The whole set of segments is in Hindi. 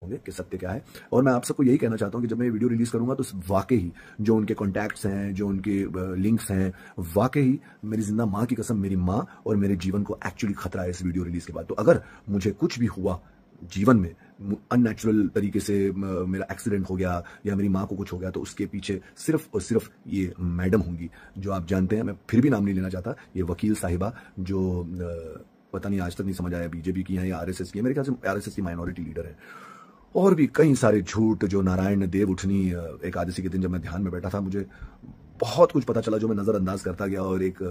होंगे कि सत्य क्या है। और मैं आप सबको यही कहना चाहता हूँ कि जब मैं ये वीडियो रिलीज करूंगा तो वाकई जो उनके कॉन्टैक्ट्स हैं, जो उनके लिंक्स हैं, वाकई मेरी जिंदा माँ की कसम, मेरी माँ और मेरे जीवन को एक्चुअली खतरा है इस वीडियो रिलीज के बाद। तो अगर मुझे कुछ भी हुआ जीवन में, अननेचुरल तरीके से मेरा एक्सीडेंट हो गया या मेरी माँ को कुछ हो गया, तो उसके पीछे सिर्फ और सिर्फ ये मैडम होंगी, जो आप जानते हैं, मैं फिर भी नाम नहीं लेना चाहता, ये वकील साहिबा, जो पता नहीं आज तक नहीं समझ आया बीजेपी की है या आरएसएस की है। मेरे ख्याल से आरएसएस की माइनॉरिटी लीडर है। और भी कई सारे झूठ जो नारायण देव उठनी एकादशी के दिन जब मैं ध्यान में बैठा था, मुझे बहुत कुछ पता चला जो मैं नज़रअंदाज करता गया और एक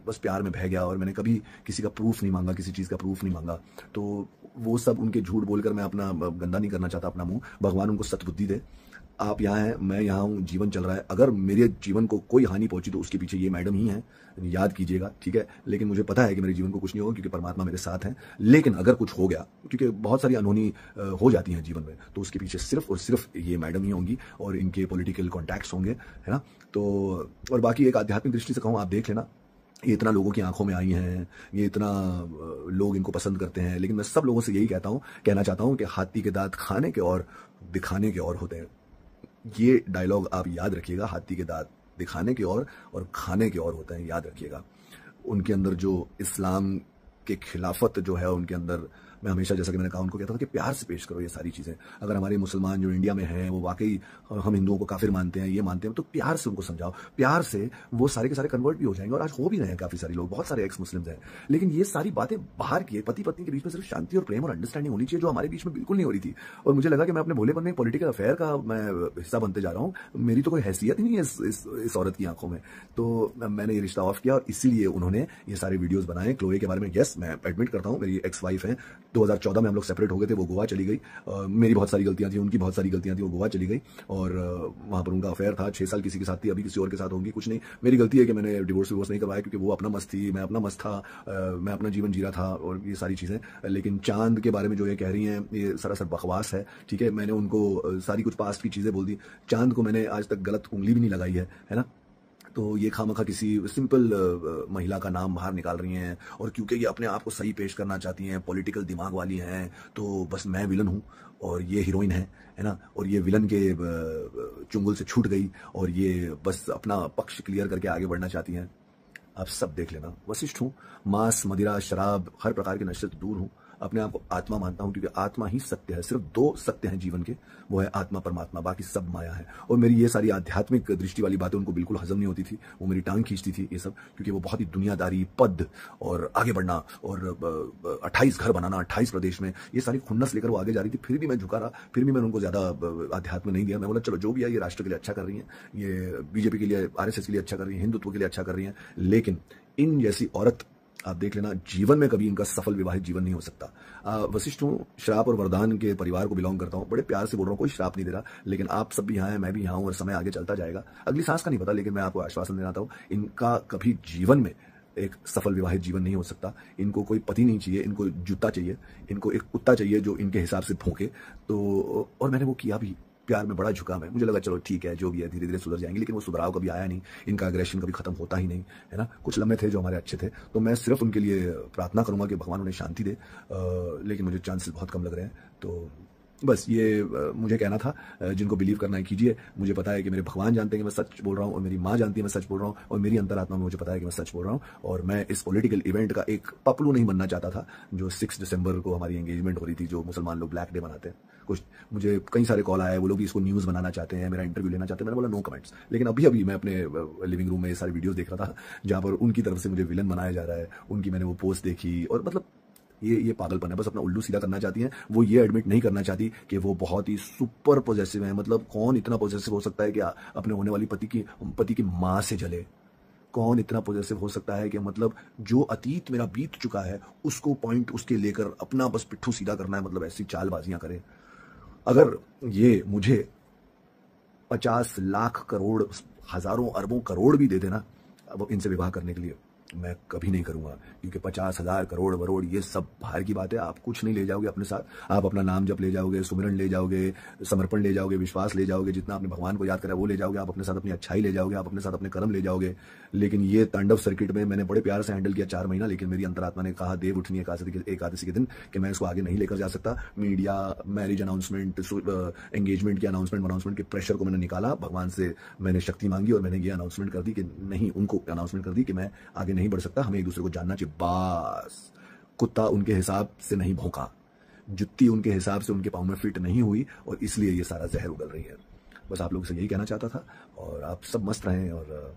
बस प्यार में बह गया, और मैंने कभी किसी का प्रूफ नहीं मांगा, किसी चीज़ का प्रूफ नहीं मांगा। तो वो सब उनके झूठ बोलकर मैं अपना गंदा नहीं करना चाहता अपना मुंह। भगवान उनको सद्बुद्धि दे। आप यहाँ हैं, मैं यहाँ हूँ, जीवन चल रहा है। अगर मेरे जीवन को कोई हानि पहुंची तो उसके पीछे ये मैडम ही हैं, याद कीजिएगा, ठीक है। लेकिन मुझे पता है कि मेरे जीवन को कुछ नहीं होगा क्योंकि परमात्मा मेरे साथ हैं। लेकिन अगर कुछ हो गया, क्योंकि बहुत सारी अनहोनी हो जाती हैं जीवन में, तो उसके पीछे सिर्फ और सिर्फ ये मैडम ही होंगी और इनके पॉलिटिकल कॉन्टैक्ट्स होंगे, है ना। तो और बाकी एक आध्यात्मिक दृष्टि से कहूँ, आप देख लेना, ये इतना लोगों की आंखों में आई हैं, ये इतना लोग इनको पसंद करते हैं, लेकिन मैं सब लोगों से यही कहना चाहता हूँ कि हाथी के दांत खाने के और दिखाने के और होते हैं। ये डायलॉग आप याद रखिएगा, हाथी के दांत दिखाने के और खाने के और होते हैं, याद रखिएगा। उनके अंदर जो इस्लाम के खिलाफत जो है उनके अंदर, मैं हमेशा, जैसा कि मैंने कहा, उनको कहता था कि प्यार से पेश करो ये सारी चीज़ें। अगर हमारे मुसलमान जो इंडिया में हैं वो वाकई हम हिंदुओं को काफिर मानते हैं, ये मानते हैं, तो प्यार से उनको समझाओ, प्यार से वो सारे के सारे कन्वर्ट भी हो जाएंगे। और आज हो भी रहे हैं काफी सारे लोग, बहुत सारे एक्स मुस्लिम्स हैं। लेकिन ये सारी बातें बाहर की, पति पत्नी के बीच में सिर्फ शांति और प्रेम और अंडरस्टैंडिंग होनी चाहिए, जो हमारे बीच में बिल्कुल नहीं हो रही थी। और मुझे लगा कि मैं अपने भोलेपन में पॉलिटिकल अफेयर का मैं हिस्सा बनते जा रहा हूँ। मेरी तो कोई हैसियत ही नहीं है इस औरत की आंखों में। तो मैंने ये रिश्ता ऑफ किया और इसीलिए उन्होंने ये सारे वीडियोस बनाए क्लोए के बारे में। यस, मैं एडमिट करता हूँ, मेरी एक्स वाइफ है, 2014 में हम लोग सेपरेट हो गए थे, वो गोवा चली गई। मेरी बहुत सारी गलतियां थी, उनकी बहुत सारी गलतियां थी, वो गोवा चली गई और वहां पर उनका अफेयर था। 6 साल किसी के साथ थी, अभी किसी और के साथ होंगी। कुछ नहीं, मेरी गलती है कि मैंने डिवोर्स नहीं करवाया, क्योंकि वो अपना मस्त थी, मैं अपना मस्त था, मैं अपना जीवन जी रहा था और ये सारी चीजें। लेकिन चांद के बारे में जो ये कह रही हैं, ये सरासर बकवास है, ठीक है। मैंने उनको सारी कुछ पास्ट की चीजें बोल दी, चांद को मैंने आज तक गलत उंगली भी नहीं लगाई है ना। तो ये खामखा किसी सिंपल महिला का नाम बाहर निकाल रही हैं, और क्योंकि ये अपने आप को सही पेश करना चाहती हैं, पॉलिटिकल दिमाग वाली हैं, तो बस मैं विलन हूँ और ये हीरोइन है ना। और ये विलन के चुंगल से छूट गई और ये बस अपना पक्ष क्लियर करके आगे बढ़ना चाहती हैं। आप सब देख लेना, वशिष्ठ हूँ, मांस, मदिरा, शराब, हर प्रकार के नशे से दूर हूँ। अपने आप को आत्मा मानता हूं, क्योंकि आत्मा ही सत्य है। सिर्फ 2 सत्य हैं जीवन के, वो है आत्मा, परमात्मा, बाकी सब माया है। और मेरी ये सारी आध्यात्मिक दृष्टि वाली बातें उनको बिल्कुल हजम नहीं होती थी, वो मेरी टांग खींचती थी ये सब, क्योंकि वो बहुत ही दुनियादारी, पद और आगे बढ़ना और 28 घर बनाना 28 प्रदेश में, ये सारी खुन्नस लेकर वो आगे जा रही थी। फिर भी मैं झुका रहा, फिर भी मैंने उनको ज्यादा अध्यात्म नहीं दिया। मैं बोला चलो जो भी है, ये राष्ट्र के लिए अच्छा कर रही है, ये बीजेपी के लिए, आरएसएस के लिए अच्छा कर रही है, हिंदुत्व के लिए अच्छा कर रही है। लेकिन इन जैसी औरत, आप देख लेना, जीवन में कभी इनका सफल विवाहित जीवन नहीं हो सकता। वशिष्ठ हूँ, श्राप और वरदान के परिवार को बिलोंग करता हूँ, बड़े प्यार से बोल रहा हूँ, कोई श्राप नहीं दे रहा। लेकिन आप सब भी यहाँ हैं, मैं भी यहाँ हूँ, और समय आगे चलता जाएगा। अगली सांस का नहीं पता, लेकिन मैं आपको आश्वासन देना चाहता हूँ, इनका कभी जीवन में एक सफल विवाहित जीवन नहीं हो सकता। इनको कोई पति नहीं चाहिए, इनको जूता चाहिए, इनको एक कुत्ता चाहिए जो इनके हिसाब से भौंके। तो और मैंने वो किया भी, प्यार में बड़ा झुका मैं। मुझे लगा चलो ठीक है, जो भी है धीरे धीरे सुधर जाएंगे, लेकिन वो सुधराव कभी आया नहीं, इनका अग्रेशन कभी खत्म होता ही नहीं, है ना। कुछ लम्हे थे जो हमारे अच्छे थे, तो मैं सिर्फ उनके लिए प्रार्थना करूंगा कि भगवान उन्हें शांति दे। लेकिन मुझे चांसेस बहुत कम लग रहे हैं। तो बस ये मुझे कहना था, जिनको बिलीव करना है कीजिए। मुझे पता है कि मेरे भगवान जानते हैं कि मैं सच बोल रहा हूँ, और मेरी माँ जानती है मैं सच बोल रहा हूँ, और मेरी अंतरात्मा में मुझे पता है कि मैं सच बोल रहा हूँ। और मैं इस पॉलिटिकल इवेंट का एक पपलू नहीं बनना चाहता था। जो 6 दिसंबर को हमारी एंगेजमेंट हो रही थी, जो मुसलमान लोग ब्लैक डे मनाते हैं, कुछ मुझे कई सारे कॉल आए, वो लोग भी इसको न्यूज़ बनाना चाहते हैं, मेरा इंटरव्यू लेना चाहते हैं। मैंने बोला नो कमेंट्स। लेकिन अभी मैं अपने लिविंग रूम में ये सारी वीडियोस देख रहा था, जहाँ पर उनकी तरफ से मुझे विलन बनाया जा रहा है। उनकी मैंने वो पोस्ट देखी, और मतलब ये पागलपन है। बस अपना उल्लू सीधा करना चाहती हैं। वो ये एडमिट नहीं करना चाहती कि वो बहुत ही सुपर पॉजेसिव है। मतलब कौन इतना पॉजेसिव हो सकता है कि अपने होने वाली पति की माँ से जले? कौन इतना पॉजेसिव हो सकता है कि मतलब जो अतीत मेरा बीत चुका है उसको पॉइंट उसके लेकर अपना बस पिट्ठू सीधा करना है, मतलब ऐसी चालबाजियां करे? अगर ये मुझे 50 लाख करोड़, हजारों अरबों करोड़ भी दे देना अब इनसे विवाह करने के लिए, मैं कभी नहीं करूंगा, क्योंकि 50,000 करोड़ वरोड़ ये सब बाहर की बात है। आप कुछ नहीं ले जाओगे अपने साथ। आप अपना नाम जप ले जाओगे, सुमिरन ले जाओगे, समर्पण ले जाओगे, विश्वास ले जाओगे, जितना आपने भगवान को याद करा वो ले जाओगे, आप अपने साथ अपनी अच्छाई ले जाओगे, आप अपने साथ अपने कर्म ले जाओगे। लेकिन ये तांडव सर्किट में मैंने बड़े प्यार से हैंडल किया 4 महीना, लेकिन मेरी अंतरात्मा ने कहा देव उठनी एकादशी के दिन कि मैं इसको आगे नहीं लेकर जा सकता। मीडिया, मैरिज अनाउंसमेंट, एंगेजमेंट की अनाउंसमेंट के प्रेशर को मैंने निकाला, भगवान से मैंने शक्ति मांगी और मैंने ये अनाउंसमेंट कर दी कि नहीं, उनको अनाउंसमेंट कर दी कि मैं आगे नहीं बढ़ सकता, हमें एक दूसरे को जानना चाहिए। बस कुत्ता उनके हिसाब से नहीं भौंका, जुत्ती उनके हिसाब से उनके पाँव में फिट नहीं हुई, और इसलिए ये सारा जहर उगल रही है। बस आप लोगों से यही कहना चाहता था, और आप सब मस्त रहें और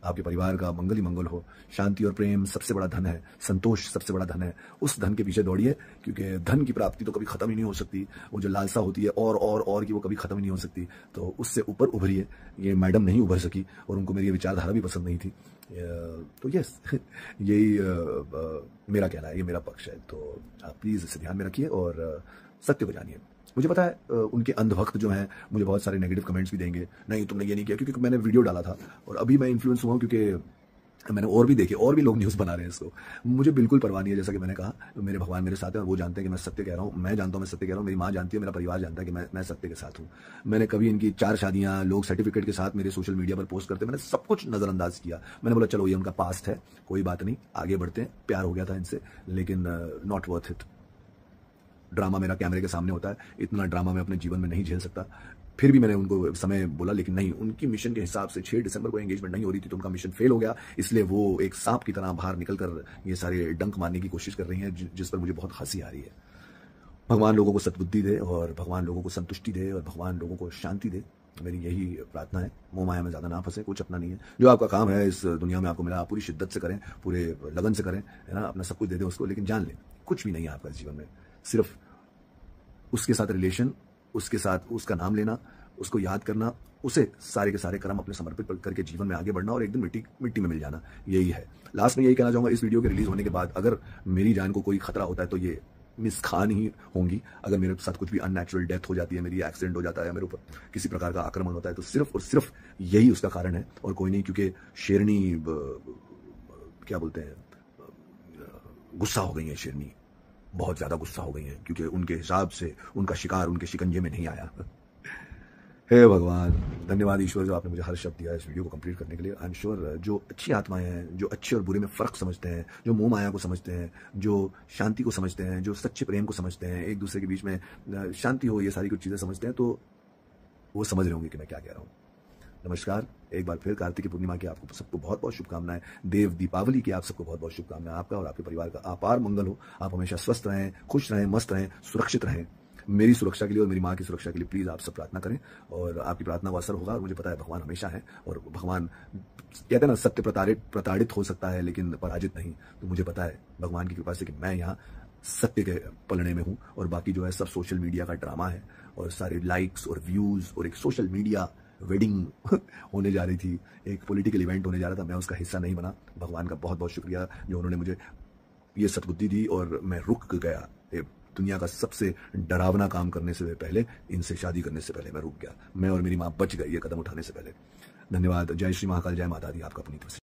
आपके परिवार का मंगल ही मंगल हो। शांति और प्रेम सबसे बड़ा धन है, संतोष सबसे बड़ा धन है। उस धन के पीछे दौड़िए, क्योंकि धन की प्राप्ति तो कभी खत्म ही नहीं हो सकती। वो जो लालसा होती है और की, वो कभी खत्म ही नहीं हो सकती। तो उससे ऊपर उभरिए। ये मैडम नहीं उभर सकी और उनको मेरी विचारधारा भी पसंद नहीं थी। तो यस, यही मेरा कहना है, ये मेरा पक्ष है। तो आप प्लीज़ इसे ध्यान में रखिए और सत्य को जानिए। मुझे पता है उनके अंधभक्त जो हैं मुझे बहुत सारे नेगेटिव कमेंट्स भी देंगे, नहीं तुमने ये नहीं किया, क्योंकि मैंने वीडियो डाला था और अभी मैं इन्फ्लुएंस हुआ हूँ, क्योंकि मैंने और भी देखे, और भी लोग न्यूज़ बना रहे हैं इसको। मुझे बिल्कुल परवाह नहीं है, जैसा कि मैंने कहा, मेरे भगवान मेरे साथ हैं और वो जानते हैं कि मैं सत्य कह रहा हूँ। मैं जानता हूँ मैं सत्य कह रहा हूँ, मेरी माँ जानती है, मेरा परिवार जानता है कि मैं सत्य के साथ हूँ। मैंने कभी इनकी 4 शादियाँ लोग सर्टिफिकेट के साथ मेरे सोशल मीडिया पर पोस्ट करते, मैंने सब कुछ नज़रअंदाज किया। मैंने बोला चलो ये उनका पास्ट है, कोई बात नहीं, आगे बढ़ते हैं। प्यार हो गया था इनसे, लेकिन नॉट वर्थ इट। ड्रामा मेरा कैमरे के सामने होता है, इतना ड्रामा मैं अपने जीवन में नहीं झेल सकता। फिर भी मैंने उनको समय बोला, लेकिन नहीं, उनकी मिशन के हिसाब से 6 दिसंबर को एंगेजमेंट नहीं हो रही थी, तो उनका मिशन फेल हो गया। इसलिए वो एक सांप की तरह बाहर निकलकर ये सारे डंक मारने की कोशिश कर रही हैं, जिस पर मुझे बहुत हंसी आ रही है। भगवान लोगों को सद्बुद्धि दे और भगवान लोगों को संतुष्टि दे और भगवान लोगों को शांति दे, मेरी यही प्रार्थना है। मोह माया में ज़्यादा ना फंसे, कुछ अपना नहीं है। जो आपका काम है इस दुनिया में आपको मिला, पूरी शिद्दत से करें, पूरे लगन से करें, है ना, अपना सब कुछ दे दे उसको। लेकिन जान लें कुछ भी नहीं है आपका जीवन में, सिर्फ उसके साथ रिलेशन, उसके साथ उसका नाम लेना, उसको याद करना, उसे सारे के सारे कर्म अपने समर्पित करके जीवन में आगे बढ़ना और एक दिन मिट्टी में मिल जाना, यही है। लास्ट में यही कहना चाहूँगा, इस वीडियो के रिलीज होने के बाद अगर मेरी जान को कोई खतरा होता है तो ये मिस खान ही होंगी। अगर मेरे साथ कुछ भी अननेचुरल डेथ हो जाती है, मेरी एक्सीडेंट हो जाता है, मेरे ऊपर किसी प्रकार का आक्रमण होता है, तो सिर्फ और सिर्फ यही उसका कारण है और कोई नहीं। क्योंकि शेरनी क्या बोलते हैं, गुस्सा हो गई है शेरनी, बहुत ज़्यादा गुस्सा हो गई हैं, क्योंकि उनके हिसाब से उनका शिकार उनके शिकंजे में नहीं आया। हे भगवान, धन्यवाद ईश्वर जो आपने मुझे हर शब्द दिया इस वीडियो को कंप्लीट करने के लिए। आई एम श्योर जो अच्छी आत्माएं हैं, जो अच्छे और बुरे में फ़र्क समझते हैं, जो मोह माया को समझते हैं, जो शांति को समझते हैं, जो सच्चे प्रेम को समझते हैं, एक दूसरे के बीच में शांति हो, ये सारी कुछ चीज़ें समझते हैं, तो वो समझ रहे होंगे कि मैं क्या कह रहा हूँ। नमस्कार, एक बार फिर कार्तिक पूर्णिमा की आपको सबको बहुत बहुत शुभकामनाएं। देव दीपावली की आप सबको बहुत बहुत शुभकामनाएं। आपका और आपके परिवार का अपार मंगल हो। आप हमेशा स्वस्थ रहें, खुश रहें, मस्त रहें, सुरक्षित रहें। मेरी सुरक्षा के लिए और मेरी माँ की सुरक्षा के लिए प्लीज़ आप सब प्रार्थना करें, और आपकी प्रार्थना को असर होगा। और मुझे पता है भगवान हमेशा है, और भगवान कहते हैं ना, सत्य प्रताड़ित हो सकता है लेकिन पराजित नहीं। तो मुझे पता है भगवान की कृपा से कि मैं यहाँ सत्य के पलड़े में हूँ, और बाकी जो है सब सोशल मीडिया का ड्रामा है, और सारे लाइक्स और व्यूज़, और एक सोशल मीडिया वेडिंग होने जा रही थी, एक पॉलिटिकल इवेंट होने जा रहा था, मैं उसका हिस्सा नहीं बना। भगवान का बहुत बहुत शुक्रिया जो उन्होंने मुझे ये सद्बुद्धि दी, और मैं रुक गया। दुनिया का सबसे डरावना काम करने से पहले, इनसे शादी करने से पहले मैं रुक गया। मैं और मेरी माँ बच गए ये कदम उठाने से पहले। धन्यवाद। जय श्री महाकाल, जय माता दी। आपका पुनीत।